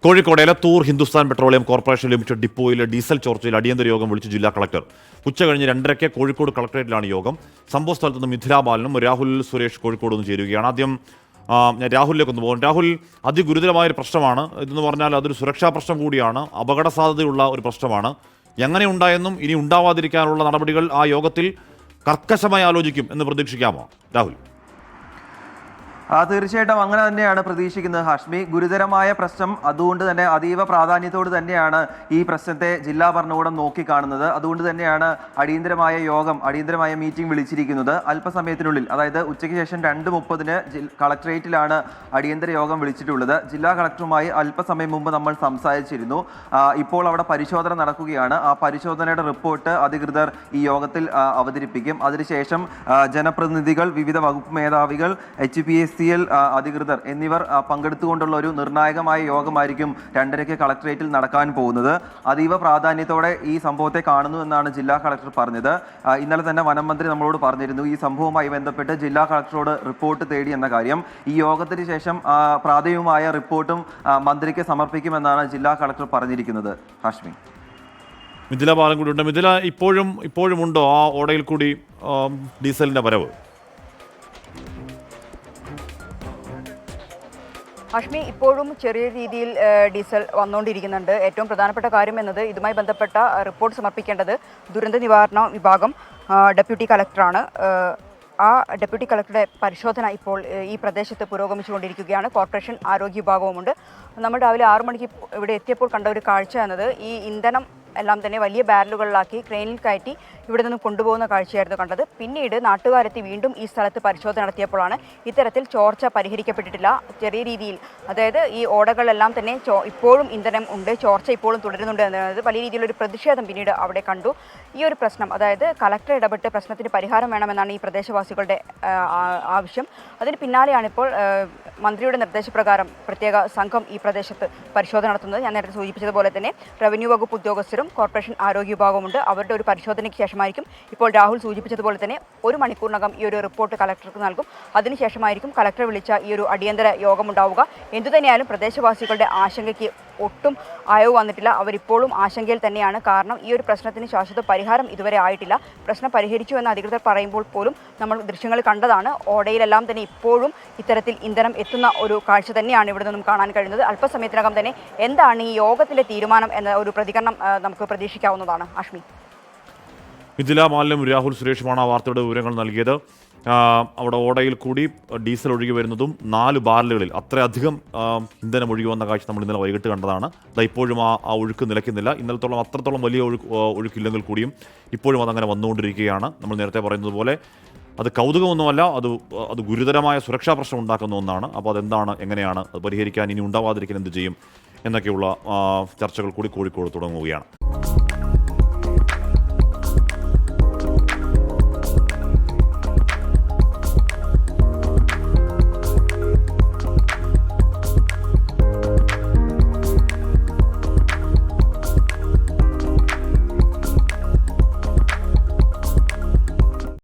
Kozhikode Elathur Hindustan Petroleum Corporation Limited ഡിപ്പോയിലെ diesel ചോർച്ചയിൽ അടിയന്തര യോഗം വിളിച്ചു ജില്ലാ കളക്ടർ. ഉച്ചകഴിഞ്ഞ് 2:30 കോഴിക്കോട് കളക്ടറേറ്റിലാണ് യോഗം. സംഭവ സ്ഥലത്ത് നിന്ന് മിഥില ബാലനും രാഹുൽ സുരേഷ് കോഴിക്കോട് നിന്ന് ചേരുകയാണ്. ആദ്യം ഞാൻ രാഹുലിലേക്ക് ഒന്ന് പോകും. രാഹുൽ, അതിഗുരുതരമായൊരു പ്രശ്നമാണ് ഇതെന്ന് പറഞ്ഞാൽ. അതൊരു സുരക്ഷാ പ്രശ്നം കൂടിയാണ്, അപകട സാധ്യതയുള്ള ഒരു പ്രശ്നമാണ്. എങ്ങനെ ഉണ്ടായെന്നും ഇനി ഉണ്ടാവാതിരിക്കാനുള്ള നടപടികൾ ആ യോഗത്തിൽ കർക്കശമായി ആലോചിക്കും എന്ന് പ്രതീക്ഷിക്കാമോ രാഹുൽ? തീർച്ചയായിട്ടും അങ്ങനെ തന്നെയാണ് പ്രതീക്ഷിക്കുന്നത് ഹാഷ്മി. ഗുരുതരമായ പ്രശ്നം, അതുകൊണ്ട് തന്നെ അതീവ പ്രാധാന്യത്തോട് തന്നെയാണ് ഈ പ്രശ്നത്തെ ജില്ലാ ഭരണകൂടം നോക്കിക്കാണുന്നത്. അതുകൊണ്ട് തന്നെയാണ് അടിയന്തരമായ യോഗം, അടിയന്തരമായ മീറ്റിംഗ് വിളിച്ചിരിക്കുന്നത്. അല്പസമയത്തിനുള്ളിൽ, അതായത് ഉച്ചയ്ക്ക് ശേഷം 2:30 കളക്ടറേറ്റിലാണ് അടിയന്തര യോഗം വിളിച്ചിട്ടുള്ളത്. ജില്ലാ കളക്ടറുമായി അല്പസമയം മുമ്പ് നമ്മൾ സംസാരിച്ചിരുന്നു. ഇപ്പോൾ അവിടെ പരിശോധന നടക്കുകയാണ്. ആ പരിശോധനയുടെ റിപ്പോർട്ട് അധികൃതർ ഈ യോഗത്തിൽ അവതരിപ്പിക്കും. അതിനുശേഷം ജനപ്രതിനിധികൾ, വിവിധ വകുപ്പ് മേധാവികൾ, HPSCL അധികൃതർ എന്നിവർ പങ്കെടുത്തുകൊണ്ടുള്ള ഒരു നിർണായകമായ യോഗമായിരിക്കും 2:30 കളക്ടറേറ്റിൽ നടക്കാൻ പോകുന്നത്. അതീവ പ്രാധാന്യത്തോടെ ഈ സംഭവത്തെ കാണുന്നു എന്നാണ് ജില്ലാ കളക്ടർ പറഞ്ഞത്. ഇന്നലെ തന്നെ വനം മന്ത്രി നമ്മളോട് പറഞ്ഞിരുന്നു ഈ സംഭവവുമായി ബന്ധപ്പെട്ട് ജില്ലാ കളക്ടറോട് റിപ്പോർട്ട് തേടി എന്ന കാര്യം. ഈ യോഗത്തിന് ശേഷം പ്രാഥമികമായ റിപ്പോർട്ടും മന്ത്രിക്ക് സമർപ്പിക്കുമെന്നാണ് ജില്ലാ കളക്ടർ പറഞ്ഞിരിക്കുന്നത്. ഹാഷ്മി, മിഥില ബാലൻ കൂടി ഉണ്ട്. മിഥില, ഇപ്പോഴും ഉണ്ടോ ആ ഓടയിൽ കൂടി ഡീസലിന്റെ വരവ്? ഹാഷ്മി, ഇപ്പോഴും ചെറിയ രീതിയിൽ ഡീസൽ വന്നുകൊണ്ടിരിക്കുന്നുണ്ട്. ഏറ്റവും പ്രധാനപ്പെട്ട കാര്യം എന്നത് ഇതുമായി ബന്ധപ്പെട്ട റിപ്പോർട്ട് സമർപ്പിക്കേണ്ടത് ദുരന്ത നിവാരണ വിഭാഗം ഡെപ്യൂട്ടി കളക്ടറാണ്. ആ ഡെപ്യൂട്ടി കളക്ടറുടെ പരിശോധന ഇപ്പോൾ ഈ പ്രദേശത്ത് പുരോഗമിച്ചുകൊണ്ടിരിക്കുകയാണ്. കോർപ്പറേഷൻ ആരോഗ്യ വിഭാഗവുമുണ്ട്. നമ്മൾ രാവിലെ 6 മണിക്ക് ഇവിടെ എത്തിയപ്പോൾ കണ്ട ഒരു കാഴ്ച എന്നത് ഈ ഇന്ധനം എല്ലാം തന്നെ വലിയ ബാരലുകളിലാക്കി ക്രെയിനിൽ കയറ്റി ഇവിടെ നിന്നും കൊണ്ടുപോകുന്ന കാഴ്ചയായിരുന്നു കണ്ടത്. പിന്നീട് നാട്ടുകാരെത്തി വീണ്ടും ഈ സ്ഥലത്ത് പരിശോധന നടത്തിയപ്പോഴാണ് ഇത്തരത്തിൽ ചോർച്ച പരിഹരിക്കപ്പെട്ടിട്ടില്ല. ചെറിയ രീതിയിൽ, അതായത് ഈ ഓടകളെല്ലാം തന്നെ ഇപ്പോഴും ഇന്ധനം ഉണ്ട്, ചോർച്ച ഇപ്പോഴും തുടരുന്നുണ്ട് എന്നത് വലിയ രീതിയിലൊരു പ്രതിഷേധം പിന്നീട് അവിടെ കണ്ടു. ഈ ഒരു പ്രശ്നം, അതായത് കളക്ടർ ഇടപെട്ട് പ്രശ്നത്തിന് പരിഹാരം വേണമെന്നാണ് ഈ പ്രദേശവാസികളുടെ ആവശ്യം. അതിന് പിന്നാലെയാണ് ഇപ്പോൾ മന്ത്രിയുടെ നിർദ്ദേശപ്രകാരം പ്രത്യേക സംഘം ഈ പ്രദേശത്ത് പരിശോധന നടത്തുന്നത്. ഞാൻ നേരത്തെ സൂചിപ്പിച്ചതുപോലെ തന്നെ റവന്യൂ വകുപ്പ് ഉദ്യോഗസ്ഥരും കോർപ്പറേഷൻ ആരോഗ്യ വിഭാഗമുണ്ട്. അവരുടെ ഒരു പരിശോധനയ്ക്ക് ശേഷമായിരിക്കും, ഇപ്പോൾ രാഹുൽ സൂചിപ്പിച്ചതുപോലെ തന്നെ 1 മണിക്കൂറിനകം ഈ ഒരു റിപ്പോർട്ട് കളക്ടർക്ക് നൽകും. അതിനുശേഷമായിരിക്കും കളക്ടർ വിളിച്ച ഈ ഒരു അടിയന്തര യോഗമുണ്ടാവുക. എന്തുതന്നെയായാലും പ്രദേശവാസികളുടെ ആശങ്കയ്ക്ക് ഒട്ടും അയവ് വന്നിട്ടില്ല. അവരിപ്പോഴും ആശങ്കയിൽ തന്നെയാണ്. കാരണം ഈ ഒരു പ്രശ്നത്തിന് ശാശ്വത പരിഹാരം ഇതുവരെ ആയിട്ടില്ല. പ്രശ്നം പരിഹരിച്ചു എന്ന് അധികൃതർ പറയുമ്പോൾ പോലും നമ്മൾ ദൃശ്യങ്ങൾ കണ്ടതാണ്. ഓടയിലെല്ലാം തന്നെ ഇപ്പോഴും ഇത്തരത്തിൽ ഇന്ധനം എത്തുന്ന ഒരു കാഴ്ച തന്നെയാണ് ഇവിടെ നിന്നും കാണാൻ കഴിയുന്നത്. അല്പസമയത്തിനകം തന്നെ എന്താണ് ഈ യോഗത്തിൻ്റെ തീരുമാനം എന്ന ഒരു പ്രതികരണം നമുക്ക് പ്രതീക്ഷിക്കാവുന്നതാണ്. അഷ്മി, മിഥില ബാലനും രാഹുൽ സുരേഷുമാണ് ആ വാർത്തയുടെ വിവരങ്ങൾ നൽകിയത്. അവിടെ ഓടയിൽ കൂടി ഡീസൽ ഒഴുകി വരുന്നതും 4 ബാരലുകളിൽ അത്രയധികം ഇന്ധനം ഒഴുകി വന്ന കാഴ്ച നമ്മൾ ഇന്നലെ വൈകിട്ട് കണ്ടതാണ്. ഇപ്പോഴും ആ ഒഴുക്ക് നിലയ്ക്കുന്നില്ല. ഇന്നലത്തോളം അത്രത്തോളം വലിയ ഒഴുക്കില്ലെങ്കിൽ കൂടിയും ഇപ്പോഴും അതങ്ങനെ വന്നുകൊണ്ടിരിക്കുകയാണ്. നമ്മൾ നേരത്തെ പറയുന്നത് പോലെ അത് കൗതുകമൊന്നുമല്ല, അത് ഗുരുതരമായ സുരക്ഷാ പ്രശ്നം ഉണ്ടാക്കുന്ന ഒന്നാണ്. അപ്പോൾ അതെന്താണ്, എങ്ങനെയാണ് അത് പരിഹരിക്കാൻ, ഇനി ഉണ്ടാവാതിരിക്കാൻ എന്ത് ചെയ്യും എന്നൊക്കെയുള്ള ചർച്ചകൾ കൂടി കോഴിക്കോട് തുടങ്ങുകയാണ്.